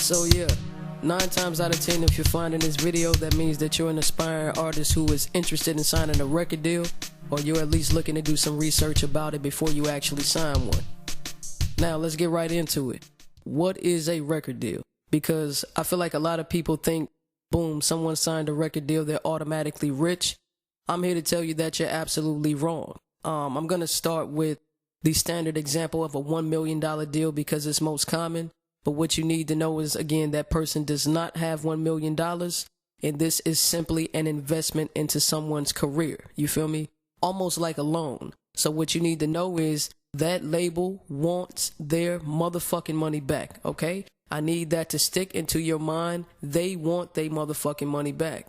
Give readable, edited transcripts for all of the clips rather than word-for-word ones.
So yeah, 9 times out of 10 if you're finding this video, that means that you're an aspiring artist who is interested in signing a record deal, or you're at least looking to do some research about it before you actually sign one. Now let's get right into it. What is a record deal? Because I feel like a lot of people think, boom, someone signed a record deal, they're automatically rich. I'm here to tell you that you're absolutely wrong. I'm going to start with the standard example of a $1 million deal because it's most common. But what you need to know is, again, that person does not have $1 million, and this is simply an investment into someone's career. You feel me? Almost like a loan. So what you need to know is that label wants their motherfucking money back, okay? I need that to stick into your mind. They want their motherfucking money back.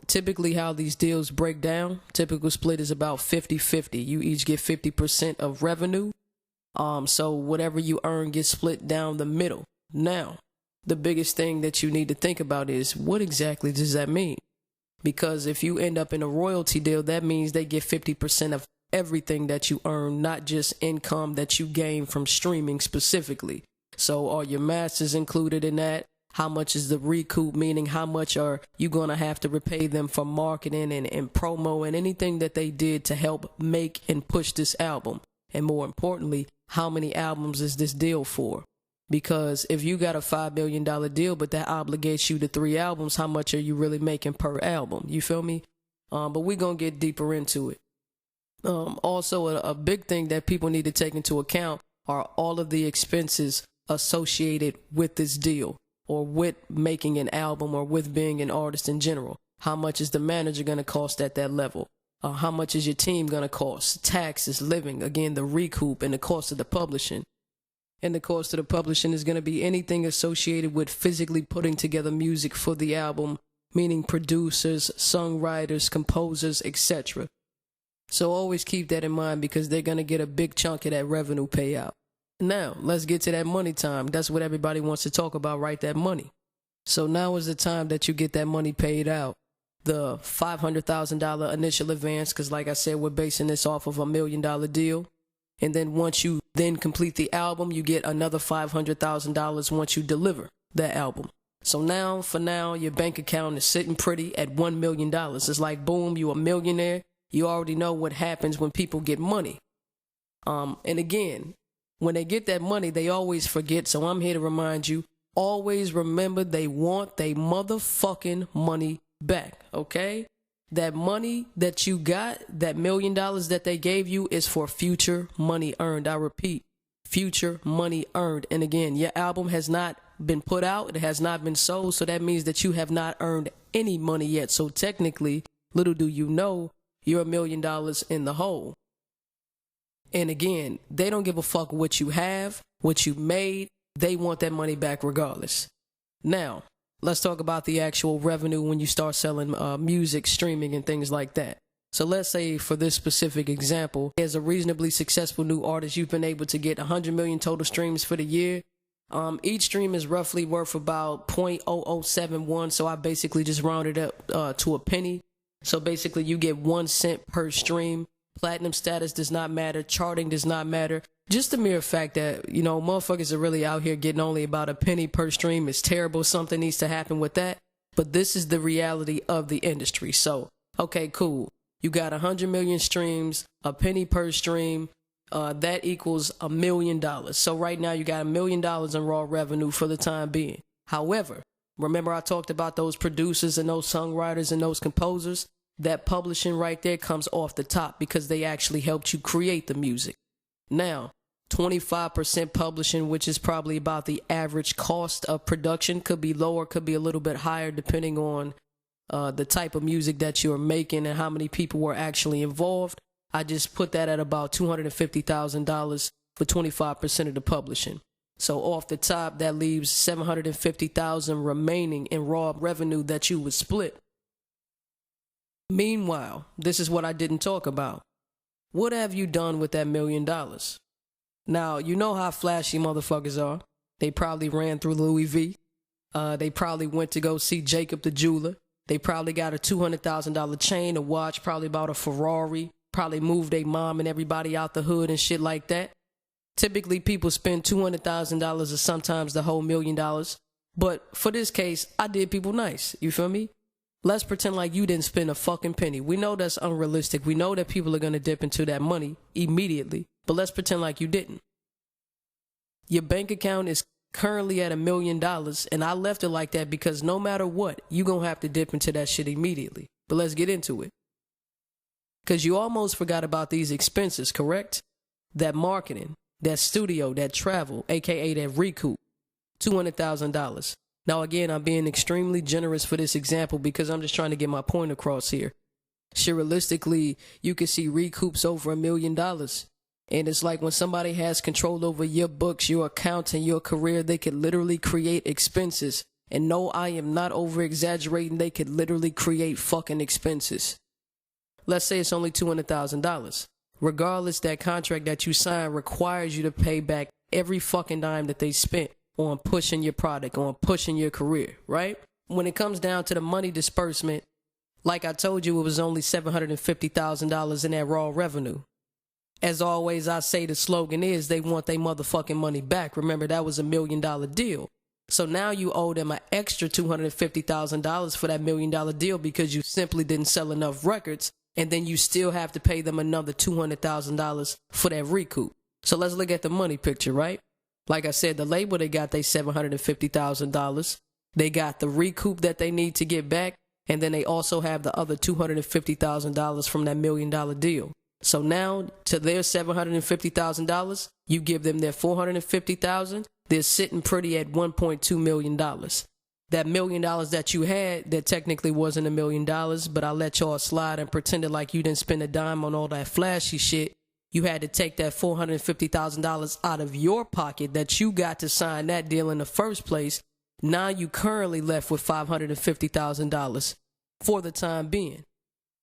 Typically how these deals break down, typical split is about 50-50. You each get 50% of revenue. So whatever you earn gets split down the middle. Now, the biggest thing that you need to think about is, what exactly does that mean? Because if you end up in a royalty deal, that means they get 50% of everything that you earn, not just income that you gain from streaming specifically. So are your masters included in that? How much is the recoup, meaning how much are you going to have to repay them for marketing and promo and anything that they did to help make and push this album? And more importantly, how many albums is this deal for? Because if you got a $5 million deal, but that obligates you to 3 albums, how much are you really making per album? You feel me? But we're going to get deeper into it. Also, a big thing that people need to take into account are all of the expenses associated with this deal, or with making an album, or with being an artist in general. How much is the manager going to cost at that level? How much is your team going to cost? Taxes, living, again, the recoup, and the cost of the publishing. And the cost of the publishing is going to be anything associated with physically putting together music for the album, meaning producers, songwriters, composers, etc. So always keep that in mind, because they're going to get a big chunk of that revenue payout. Now, let's get to that money time. That's what everybody wants to talk about, right? That money. So now is the time that you get that money paid out. The $500,000 initial advance, because like I said, we're basing this off of $1 million deal. And then once you then complete the album, you get another $500,000 once you deliver that album. So now, for now, your bank account is sitting pretty at $1 million. It's like, boom, you're a millionaire. You already know what happens when people get money. And again, when they get that money, they always forget. So I'm here to remind you, always remember they want their motherfucking money back, okay? That money that you got, that $1 million that they gave you, is for future money earned. I repeat, future money earned. And again, your album has not been put out. It has not been sold. So that means that you have not earned any money yet. So technically, little do you know, you're $1 million in the hole. And again, they don't give a fuck what you have, what you made. They want that money back regardless. Now, let's talk about the actual revenue when you start selling music, streaming, and things like that. So let's say for this specific example, as a reasonably successful new artist, you've been able to get 100 million total streams for the year. Each stream is roughly worth about 0.0071. So I basically just rounded up to a penny. So basically you get 1 cent per stream. Platinum status does not matter. Charting does not matter. Just the mere fact that, you know, motherfuckers are really out here getting only about a penny per stream is terrible. Something needs to happen with that. But this is the reality of the industry. So, okay, cool. You got 100 million streams, a penny per stream. That equals $1 million. So right now you got $1 million in raw revenue for the time being. However, remember I talked about those producers and those songwriters and those composers? That publishing right there comes off the top because they actually helped you create the music. Now, 25% publishing, which is probably about the average cost of production, could be lower, could be a little bit higher depending on the type of music that you're making and how many people were actually involved. I just put that at about $250,000 for 25% of the publishing. So off the top, that leaves $750,000 remaining in raw revenue that you would split. Meanwhile, this is what I didn't talk about. What have you done with that $1 million? Now, you know how flashy motherfuckers are. They probably ran through Louis V. They probably went to go see Jacob the jeweler. They probably got a $200,000 chain, a watch, probably bought a Ferrari, probably moved their mom and everybody out the hood and shit like that. Typically, people spend $200,000 or sometimes the whole $1 million. But for this case, I did people nice. You feel me? Let's pretend like you didn't spend a fucking penny. We know that's unrealistic. We know that people are going to dip into that money immediately. But let's pretend like you didn't. Your bank account is currently at $1 million, and I left it like that because no matter what, you're going to have to dip into that shit immediately. But let's get into it. Because you almost forgot about these expenses, correct? That marketing, that studio, that travel, aka that recoup, $200,000. Now again, I'm being extremely generous for this example because I'm just trying to get my point across here. Sure, realistically, you can see recoups over $1 million. And it's like when somebody has control over your books, your account, and your career, they could literally create expenses. And no, I am not over exaggerating. They could literally create fucking expenses. Let's say it's only $200,000. Regardless, that contract that you sign requires you to pay back every fucking dime that they spent on pushing your product, on pushing your career, right? When it comes down to the money disbursement, like I told you, it was only $750,000 in that raw revenue. As always, I say the slogan is they want their motherfucking money back. Remember, that was $1 million deal. So now you owe them an extra $250,000 for that $1 million deal because you simply didn't sell enough records. And then you still have to pay them another $200,000 for that recoup. So let's look at the money picture, right? Like I said, the label, they got their $750,000. They got the recoup that they need to get back. And then they also have the other $250,000 from that $1 million deal. So now to their $750,000, you give them their $450,000. They're sitting pretty at $1.2 million. That $1 million that you had, that technically wasn't $1 million, but I let y'all slide and pretended like you didn't spend a dime on all that flashy shit. You had to take that $450,000 out of your pocket that you got to sign that deal in the first place. Now you currently left with $550,000 for the time being.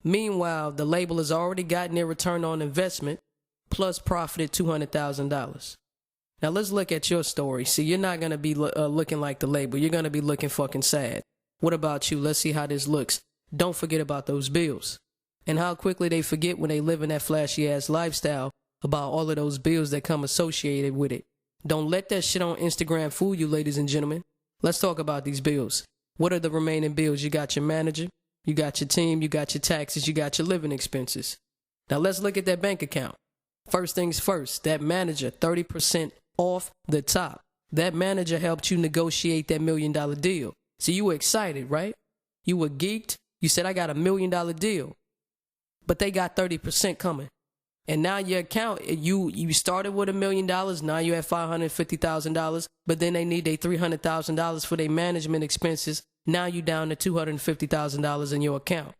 Meanwhile, the label has already gotten their return on investment plus profited $200,000. Now let's look at your story. See, you're not going to be looking like the label. You're going to be looking fucking sad. What about you? Let's see how this looks. Don't forget about those bills. And how quickly they forget when they live in that flashy ass lifestyle about all of those bills that come associated with it. Don't let that shit on Instagram fool you, ladies and gentlemen. Let's talk about these bills. What are the remaining bills? You got your manager, you got your team, you got your taxes, you got your living expenses. Now let's look at that bank account. First things first, that manager, 30% off the top. That manager helped you negotiate that $1 million deal. So you were excited, right? You were geeked. You said, I got $1 million deal. But they got 30% coming. And now your account, you started with $1 million. Now you have $550,000. But then they need their $300,000 for their management expenses. Now you down to $250,000 in your account.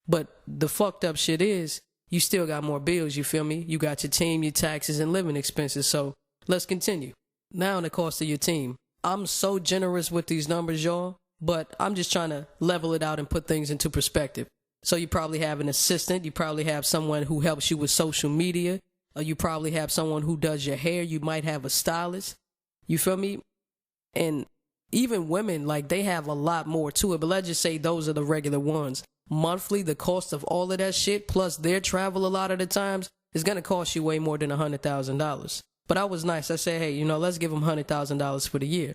But the fucked up shit is, you still got more bills, you feel me? You got your team, your taxes, and living expenses. So let's continue. Now the cost of your team. I'm so generous with these numbers, y'all. But I'm just trying to level it out and put things into perspective. So you probably have an assistant. You probably have someone who helps you with social media. Or you probably have someone who does your hair. You might have a stylist. You feel me? And even women, like, they have a lot more to it. But let's just say those are the regular ones. Monthly, the cost of all of that shit, plus their travel a lot of the times, is going to cost you way more than $100,000. But I was nice. I said, hey, let's give them $100,000 for the year.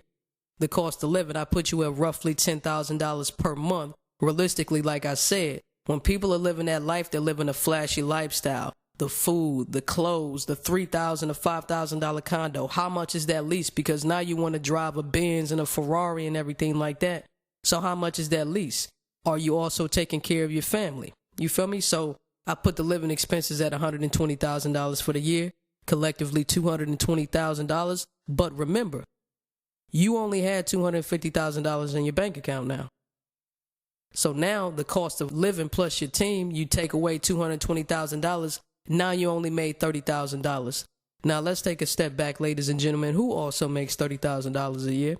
The cost of living, I put you at roughly $10,000 per month. Realistically, like I said, when people are living that life, they're living a flashy lifestyle. The food, the clothes, the $3,000 or $5,000 condo. How much is that lease? Because now you want to drive a Benz and a Ferrari and everything like that. So how much is that lease? Are you also taking care of your family? You feel me? So I put the living expenses at $120,000 for the year. Collectively $220,000. But remember, you only had $250,000 in your bank account now. So now the cost of living plus your team, you take away $220,000. Now you only made $30,000. Now let's take a step back, ladies and gentlemen. Who also makes $30,000 a year?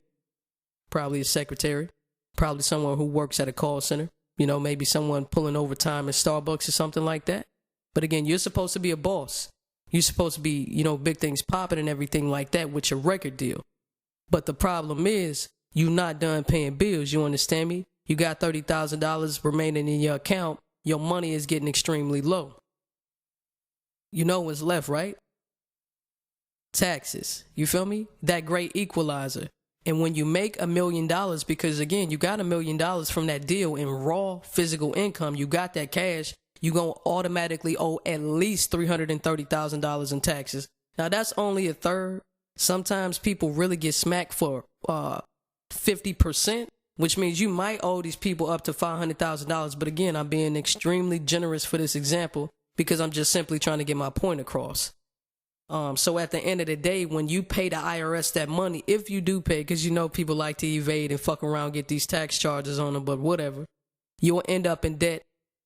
Probably a secretary. Probably someone who works at a call center. Maybe someone pulling overtime at Starbucks or something like that. But again, you're supposed to be a boss. You're supposed to be, big things popping and everything like that with your record deal. But the problem is, you're not done paying bills. You understand me? You got $30,000 remaining in your account. Your money is getting extremely low. You know what's left, right? taxes. You feel me? That great equalizer. And when you make $1 million, because again, you got $1 million from that deal in raw physical income, you got that cash, you gonna automatically owe at least $330,000 in taxes. Now that's only a third. Sometimes people really get smacked for 50%, which means you might owe these people up to $500,000. But again, I'm being extremely generous for this example because I'm just simply trying to get my point across. So at the end of the day, when you pay the IRS that money, if you do pay, because you know people like to evade and fuck around, get these tax charges on them, but whatever, you'll end up in debt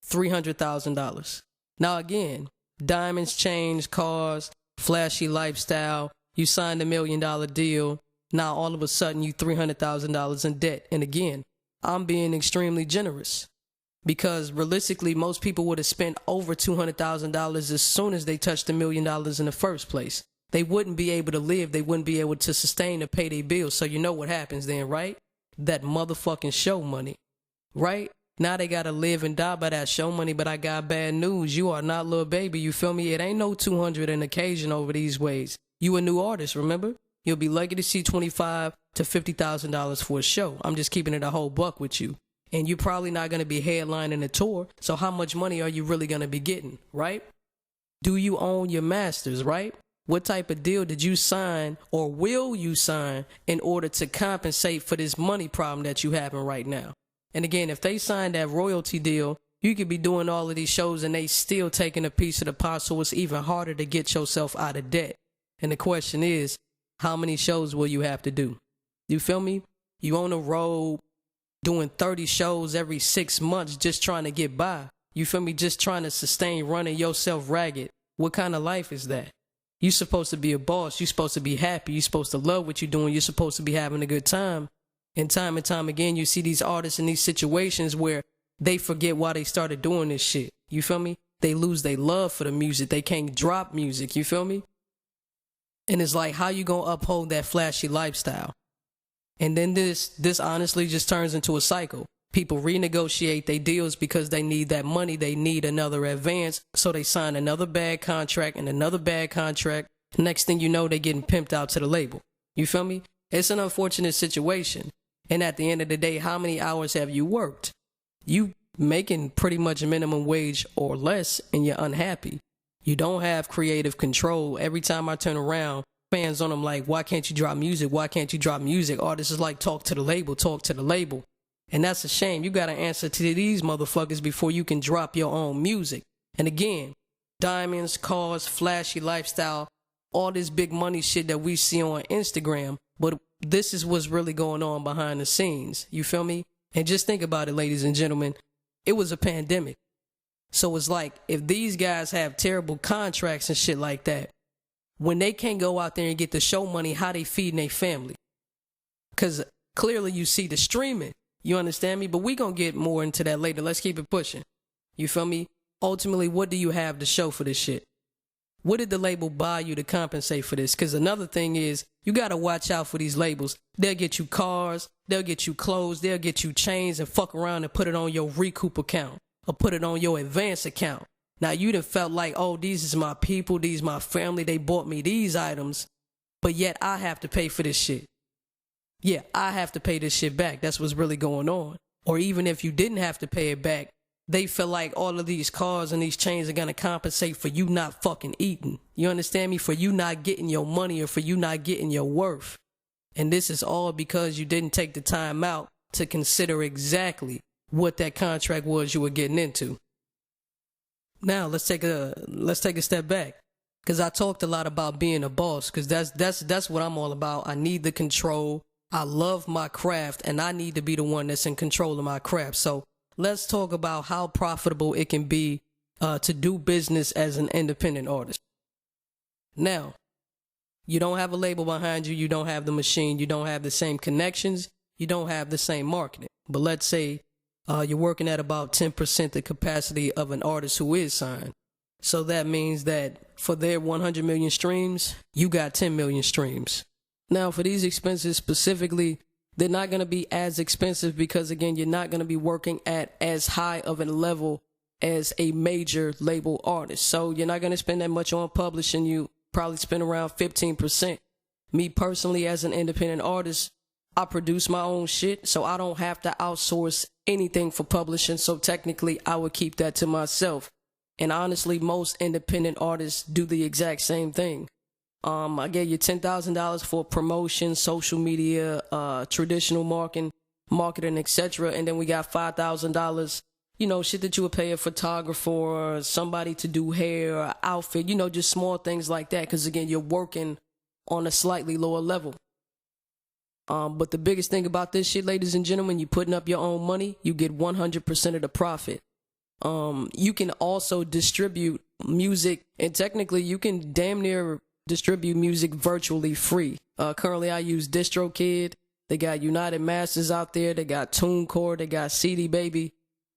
$300,000. Now again, diamonds, chains, cars, flashy lifestyle, you signed $1 million deal, now all of a sudden you $300,000 in debt. And again, I'm being extremely generous. Because realistically, most people would have spent over $200,000 as soon as they touched $1 million in the first place. They wouldn't be able to live. They wouldn't be able to sustain or pay their bills. So you know what happens then, right? That motherfucking show money, right? Now they got to live and die by that show money. But I got bad news. You are not Lil Baby. You feel me? It ain't no 200 an occasion over these ways. You a new artist, remember? You'll be lucky to see $25,000 to $50,000 for a show. I'm just keeping it a whole buck with you. And you're probably not going to be headlining a tour. So how much money are you really going to be getting, right? Do you own your masters, right? What type of deal did you sign or will you sign in order to compensate for this money problem that you having right now? And again, if they signed that royalty deal, you could be doing all of these shows and they still taking a piece of the pie. So it's even harder to get yourself out of debt. And the question is, how many shows will you have to do? You feel me? You on the road doing 30 shows every 6 months just trying to get by. You feel me? Just trying to sustain running yourself ragged. What kind of life is that? You're supposed to be a boss. You're supposed to be happy. You're supposed to love what you're doing. You're supposed to be having a good time. And time again, you see these artists in these situations where they forget why they started doing this shit. You feel me? They lose their love for the music. They can't drop music. You feel me? And it's like, how you gonna uphold that flashy lifestyle? And then this honestly just turns into a cycle. People renegotiate their deals because they need that money. They need another advance. So they sign another bad contract and another bad contract. Next thing you know, they're getting pimped out to the label. You feel me? It's an unfortunate situation. And at the end of the day, how many hours have you worked? You making pretty much minimum wage or less and you're unhappy. You don't have creative control. Every time I turn around, fans on them like, why can't you drop music? Why can't you drop music? Artists is like, talk to the label, talk to the label. And that's a shame. You got to answer to these motherfuckers before you can drop your own music. And again, diamonds, cars, flashy lifestyle, all this big money shit that we see on Instagram. But this is what's really going on behind the scenes. You feel me? And just think about it, ladies and gentlemen. It was a pandemic. So it's like, if these guys have terrible contracts and shit like that, when they can't go out there and get the show money, how they feeding their family? Because clearly you see the streaming. You understand me? But we going to get more into that later. Let's keep it pushing. You feel me? Ultimately, what do you have to show for this shit? What did the label buy you to compensate for this? Because another thing is, you got to watch out for these labels. They'll get you cars, they'll get you clothes, they'll get you chains and fuck around and put it on your RECOUP account or put it on your advance account. Now, you done felt like, oh, these is my people, these my family, they bought me these items, but yet I have to pay for this shit. Yeah, I have to pay this shit back. That's what's really going on. Or even if you didn't have to pay it back, they feel like all of these cars and these chains are going to compensate for you not fucking eating. You understand me? For you not getting your money or for you not getting your worth. And this is all because you didn't take the time out to consider exactly what that contract was you were getting into. Now let's take a step back, because I talked a lot about being a boss, because that's what I'm all about. I need the control. I love my craft, and I need to be the one that's in control of my craft. So let's talk about how profitable it can be to do business as an independent artist. Now, you don't have a label behind you. You don't have the machine. You don't have the same connections. You don't have the same marketing. But let's say you're working at about 10% the capacity of an artist who is signed. So that means that for their 100 million streams, you got 10 million streams. Now, for these expenses specifically, they're not going to be as expensive because, again, you're not going to be working at as high of a level as a major label artist. So you're not going to spend that much on publishing. You probably spend around 15%. Me personally, as an independent artist, I produce my own shit, so I don't have to outsource anything for publishing, so technically I would keep that to myself. And honestly, most independent artists do the exact same thing. I gave you $10,000 for promotion, social media, traditional marketing, etc. And then we got $5,000, shit that you would pay a photographer or somebody to do hair or outfit, just small things like that. Because again, you're working on a slightly lower level. But the biggest thing about this shit, ladies and gentlemen, you putting up your own money, you get 100% of the profit. You can also distribute music, and technically you can damn near distribute music virtually free. Currently I use DistroKid. They got United Masters out there. They got TuneCore. They got CD Baby.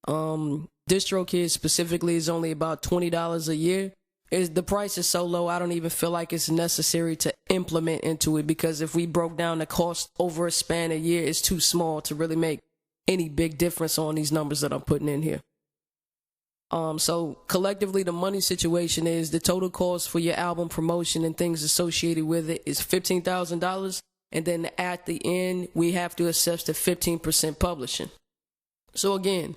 DistroKid specifically is only about $20 a year. The price is so low, I don't even feel like it's necessary to implement into it, because if we broke down the cost over a span of year, it's too small to really make any big difference on these numbers that I'm putting in here. So collectively, the money situation is the total cost for your album promotion and things associated with it is $15,000. And then at the end, we have to assess the 15% publishing. So again,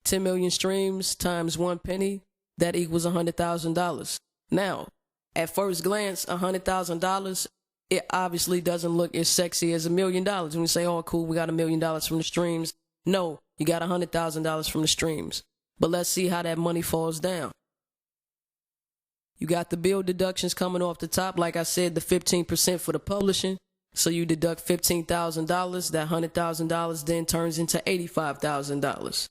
10 million streams times 1 penny, that equals $100,000. Now, at first glance, $100,000, it obviously doesn't look as sexy as $1 million. When you say, oh, cool, we got $1 million from the streams. No, you got $100,000 from the streams. But let's see how that money falls down. You got the bill deductions coming off the top. Like I said, the 15% for the publishing. So you deduct $15,000. That $100,000 then turns into $85,000.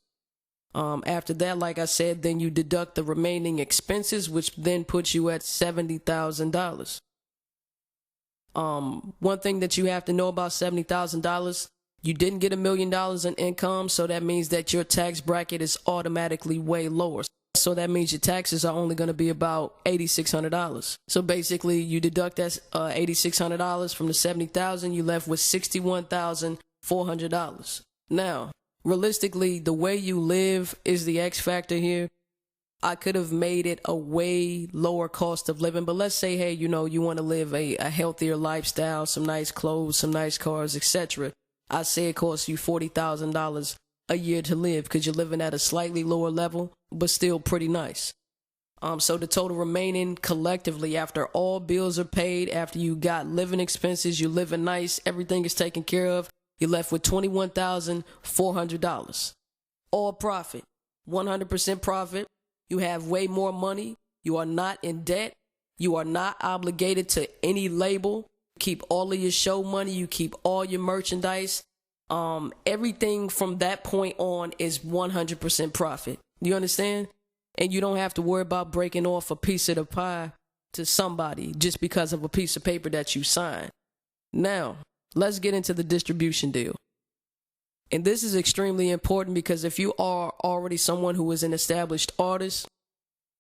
After that, like I said, then you deduct the remaining expenses, which then puts you at $70,000. One thing that you have to know about $70,000, you didn't get $1 million in income, so that means that your tax bracket is automatically way lower. So that means your taxes are only going to be about $8,600. So basically, you deduct that $8,600 from the $70,000, you left with $61,400. Now, realistically, the way you live is the X factor here. I could have made it a way lower cost of living, but let's say, hey, you want to live a healthier lifestyle, some nice clothes, some nice cars, etc. I say it costs you $40,000 a year to live because you're living at a slightly lower level, but still pretty nice. So the total remaining collectively, after all bills are paid, after you got living expenses, you're living nice, everything is taken care of, you're left with $21,400. All profit, 100% profit. You have way more money. You are not in debt. You are not obligated to any label. You keep all of your show money. You keep all your merchandise. Everything from that point on is 100% profit. You understand? And you don't have to worry about breaking off a piece of the pie to somebody just because of a piece of paper that you signed. Now, let's get into the distribution deal. And this is extremely important because if you are already someone who is an established artist,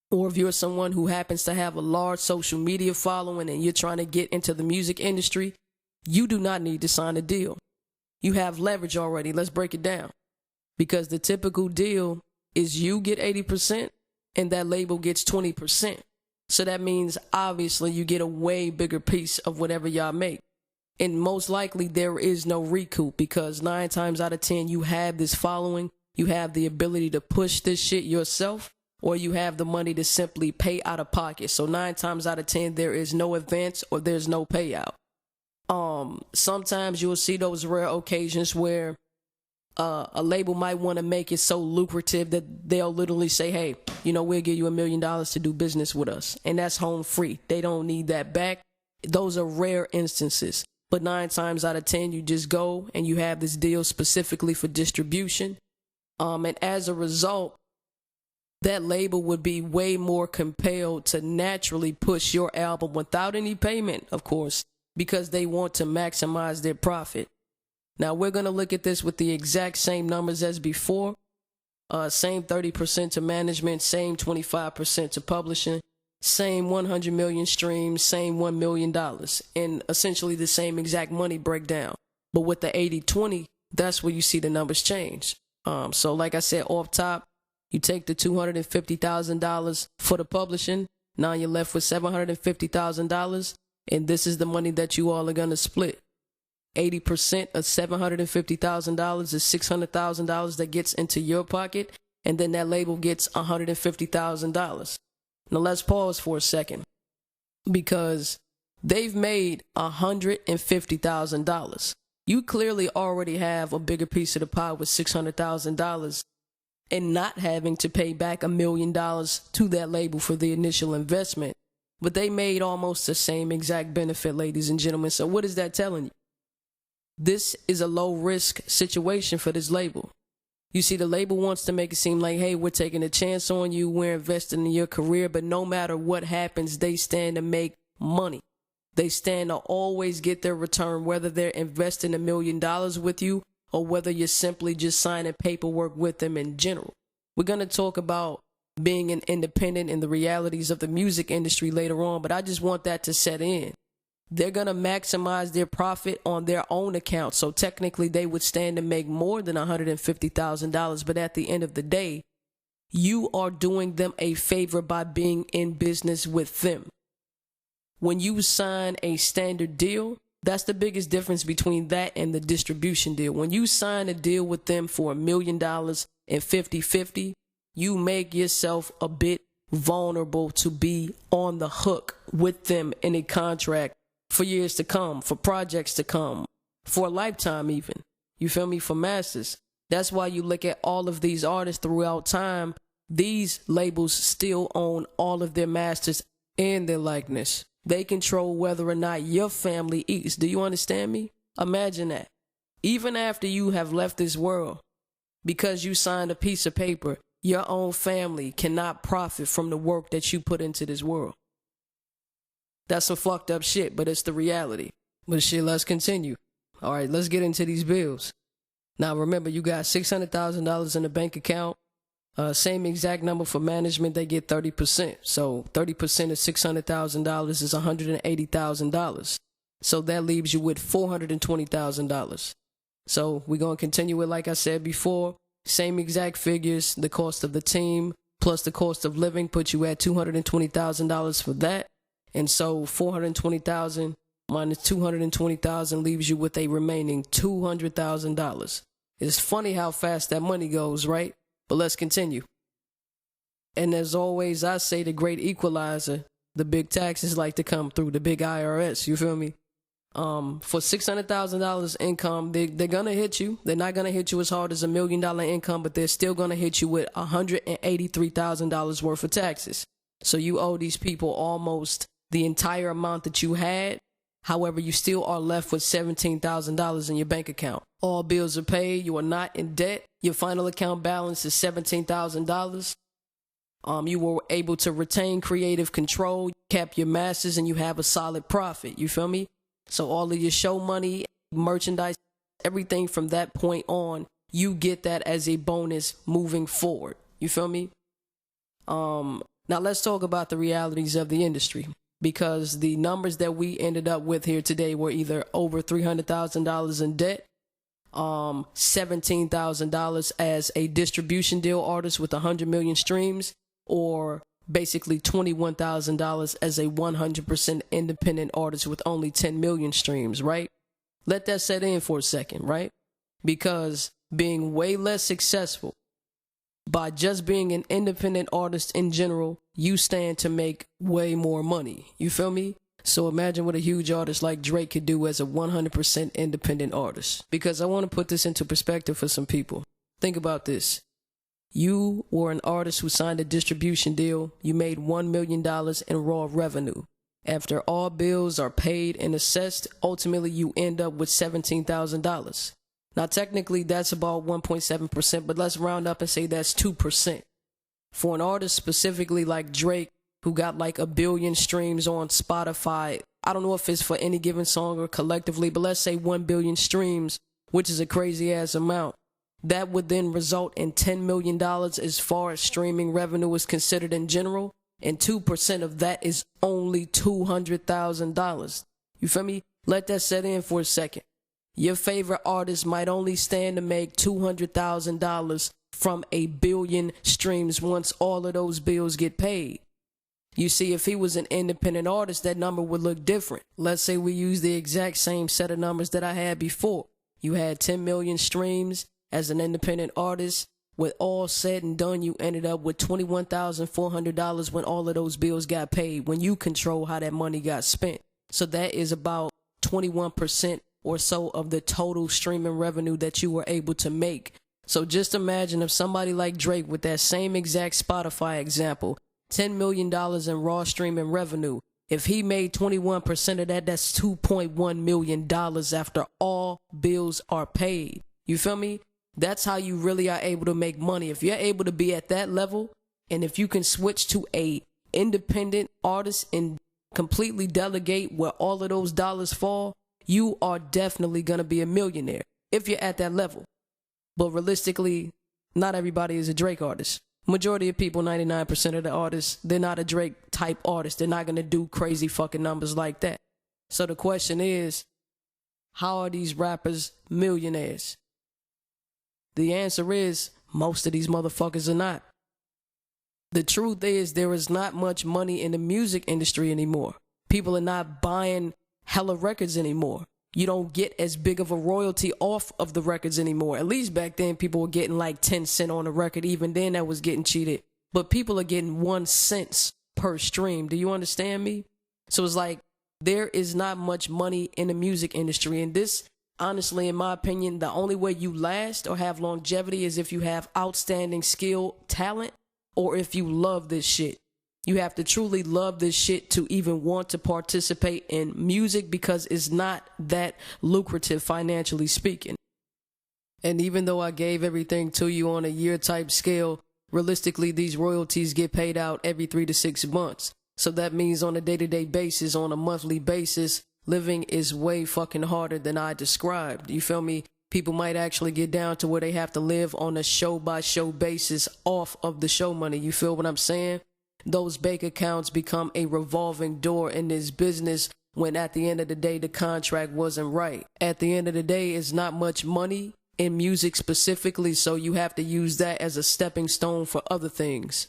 or if you're someone who happens to have a large social media following and you're trying to get into the music industry, you do not need to sign a deal. You have leverage already. Let's break it down. Because the typical deal is you get 80% and that label gets 20%. So that means obviously you get a way bigger piece of whatever y'all make. And most likely there is no recoup because 9 times out of 10 you have this following, you have the ability to push this shit yourself, or you have the money to simply pay out of pocket. So 9 times out of 10 there is no advance or there's no payout. Sometimes you'll see those rare occasions where a label might want to make it so lucrative that they'll literally say, hey, we'll give you $1 million to do business with us. And that's home free. They don't need that back. Those are rare instances. But 9 times out of 10, you just go and you have this deal specifically for distribution. And as a result, that label would be way more compelled to naturally push your album without any payment, of course, because they want to maximize their profit. Now, we're going to look at this with the exact same numbers as before. Same 30% to management, same 25% to publishing. Same 100 million streams, same $1 million, and essentially the same exact money breakdown. But with the 80-20, that's where you see the numbers change. So like I said, off top, you take the $250,000 for the publishing. Now you're left with $750,000, and this is the money that you all are going to split. 80% of $750,000 is $600,000 that gets into your pocket, and then that label gets $150,000. Now let's pause for a second, because they've made $150,000. You clearly already have a bigger piece of the pie with $600,000 and not having to pay back $1 million to that label for the initial investment. But they made almost the same exact benefit, ladies and gentlemen. So what is that telling you? This is a low risk situation for this label. You see, the label wants to make it seem like, hey, we're taking a chance on you, we're investing in your career, but no matter what happens, they stand to make money. They stand to always get their return, whether they're investing $1 million with you or whether you're simply just signing paperwork with them in general. We're going to talk about being an independent and the realities of the music industry later on, but I just want that to set in. They're going to maximize their profit on their own account. So technically they would stand to make more than $150,000. But at the end of the day, you are doing them a favor by being in business with them. When you sign a standard deal, that's the biggest difference between that and the distribution deal. When you sign a deal with them for $1 million and 50-50, you make yourself a bit vulnerable to be on the hook with them in a contract for years to come, for projects to come, for a lifetime even. You feel me? For masters. That's why you look at all of these artists throughout time. These labels still own all of their masters and their likeness. They control whether or not your family eats. Do you understand me? Imagine that. Even after you have left this world, because you signed a piece of paper, your own family cannot profit from the work that you put into this world. That's some fucked up shit, but it's the reality. But shit, let's continue. All right, let's get into these bills. Now, remember, you got $600,000 in the bank account. Same exact number for management, they get 30%. So 30% of $600,000 is $180,000. So that leaves you with $420,000. So we're going to continue it like I said before. Same exact figures, the cost of the team plus the cost of living puts you at $220,000 for that. And so $420,000 minus $220,000 leaves you with a remaining $200,000. It's funny how fast that money goes, right? But let's continue. And as always, I say the great equalizer, the big taxes like to come through, the big IRS, you feel me? For $600,000 income, they're going to hit you. They're not going to hit you as hard as $1 million income, but they're still going to hit you with $183,000 worth of taxes. So you owe these people almost the entire amount that you had. However, you still are left with $17,000 in your bank account. All bills are paid. You are not in debt. Your final account balance is $17,000. You were able to retain creative control, kept your masters, and you have a solid profit. You feel me? So all of your show money, merchandise, everything from that point on, you get that as a bonus moving forward. You feel me? Now let's talk about the realities of the industry, because the numbers that we ended up with here today were either over $300,000 in debt, $17,000 as a distribution deal artist with 100 million streams, or basically $21,000 as a 100% independent artist with only 10 million streams, right? Let that set in for a second, right? Because being way less successful by just being an independent artist in general, you stand to make way more money. You feel me? So imagine what a huge artist like Drake could do as a 100% independent artist. Because I want to put this into perspective for some people. Think about this. You were an artist who signed a distribution deal. You made $1 million in raw revenue. After all bills are paid and assessed, ultimately you end up with $17,000. Now, technically, that's about 1.7%, but let's round up and say that's 2%. For an artist specifically like Drake, who got like 1 billion streams on Spotify, I don't know if it's for any given song or collectively, but let's say 1 billion streams, which is a crazy ass amount. That would then result in $10 million as far as streaming revenue is considered in general, and 2% of that is only $200,000. You feel me? Let that set in for a second. Your favorite artist might only stand to make $200,000 from 1 billion streams once all of those bills get paid. You see, if he was an independent artist, that number would look different. Let's say we use the exact same set of numbers that I had before. You had 10 million streams as an independent artist. With all said and done, you ended up with $21,400 when all of those bills got paid, when you control how that money got spent. So that is about 21% or so of the total streaming revenue that you were able to make. So just imagine if somebody like Drake, with that same exact Spotify example, $10 million in raw streaming revenue, if he made 21% of that, that's $2.1 million after all bills are paid. You feel me? That's how you really are able to make money. If you're able to be at that level, and if you can switch to a independent artist and completely delegate where all of those dollars fall, you are definitely going to be a millionaire if you're at that level. But realistically, not everybody is a Drake artist. Majority of people, 99% of the artists, they're not a Drake type artist. They're not going to do crazy fucking numbers like that. So the question is, how are these rappers millionaires? The answer is, most of these motherfuckers are not. The truth is, there is not much money in the music industry anymore. People are not buying hella records anymore. You don't get as big of a royalty off of the records anymore. At least back then, people were getting like 10 cents on a record. Even then, that was getting cheated. But people are getting 1 cent per stream. Do you understand me? So it's like, there is not much money in the music industry. And this, honestly, in my opinion, the only way you last or have longevity is if you have outstanding skill, talent, or if you love this shit. You have to truly love this shit to even want to participate in music, because it's not that lucrative financially speaking. And even though I gave everything to you on a year type scale, realistically, these royalties get paid out every 3 to 6 months. So that means on a day-to-day basis, on a monthly basis, living is way fucking harder than I described. You feel me? People might actually get down to where they have to live on a show-by-show basis off of the show money. You feel what I'm saying? Those bank accounts become a revolving door in this business when at the end of the day, the contract wasn't right. At the end of the day, it's not much money in music specifically, so you have to use that as a stepping stone for other things.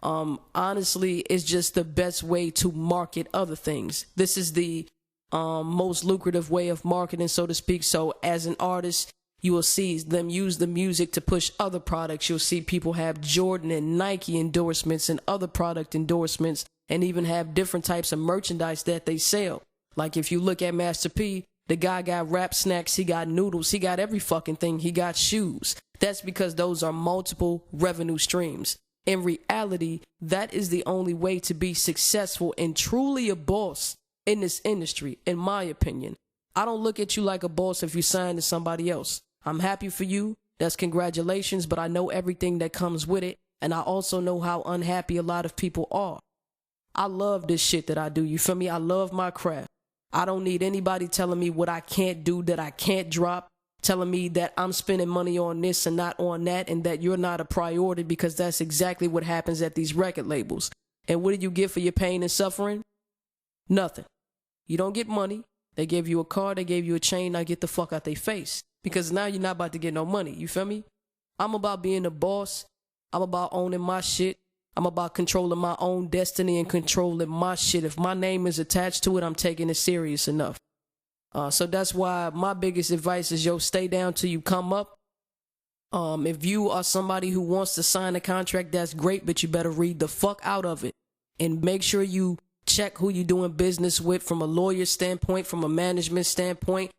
Honestly, it's just the best way to market other things. This is the most lucrative way of marketing, so to speak. So as an artist, you will see them use the music to push other products. You'll see people have Jordan and Nike endorsements and other product endorsements, and even have different types of merchandise that they sell. Like if you look at Master P, the guy got rap snacks, he got noodles, he got every fucking thing, he got shoes. That's because those are multiple revenue streams. In reality, that is the only way to be successful and truly a boss in this industry, in my opinion. I don't look at you like a boss if you sign to somebody else. I'm happy for you. That's congratulations, but I know everything that comes with it, and I also know how unhappy a lot of people are. I love this shit that I do, you feel me? I love my craft. I don't need anybody telling me what I can't do, that I can't drop, telling me that I'm spending money on this and not on that, and that you're not a priority, because that's exactly what happens at these record labels. And what do you get for your pain and suffering? Nothing. You don't get money. They gave you a car, they gave you a chain, now get the fuck out their face. Because now you're not about to get no money, you feel me? I'm about being a boss. I'm about owning my shit. I'm about controlling my own destiny and controlling my shit. If my name is attached to it, I'm taking it serious enough. So that's why my biggest advice is, yo, stay down till you come up. If you are somebody who wants to sign a contract, that's great, but you better read the fuck out of it. And make sure you check who you're doing business with from a lawyer standpoint, from a management standpoint,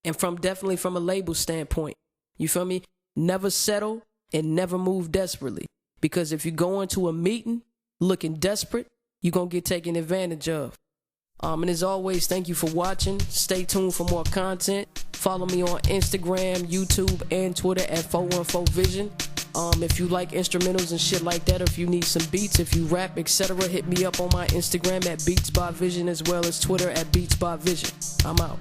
and definitely from a label standpoint. You feel me? Never settle and never move desperately. Because if you go into a meeting looking desperate, you're going to get taken advantage of. And as always, thank you for watching. Stay tuned for more content. Follow me on Instagram, YouTube, and Twitter at 414Vision. If you like instrumentals and shit like that, or if you need some beats, if you rap, etc., hit me up on my Instagram at Beats by Vision, as well as Twitter at Beats by Vision. I'm out.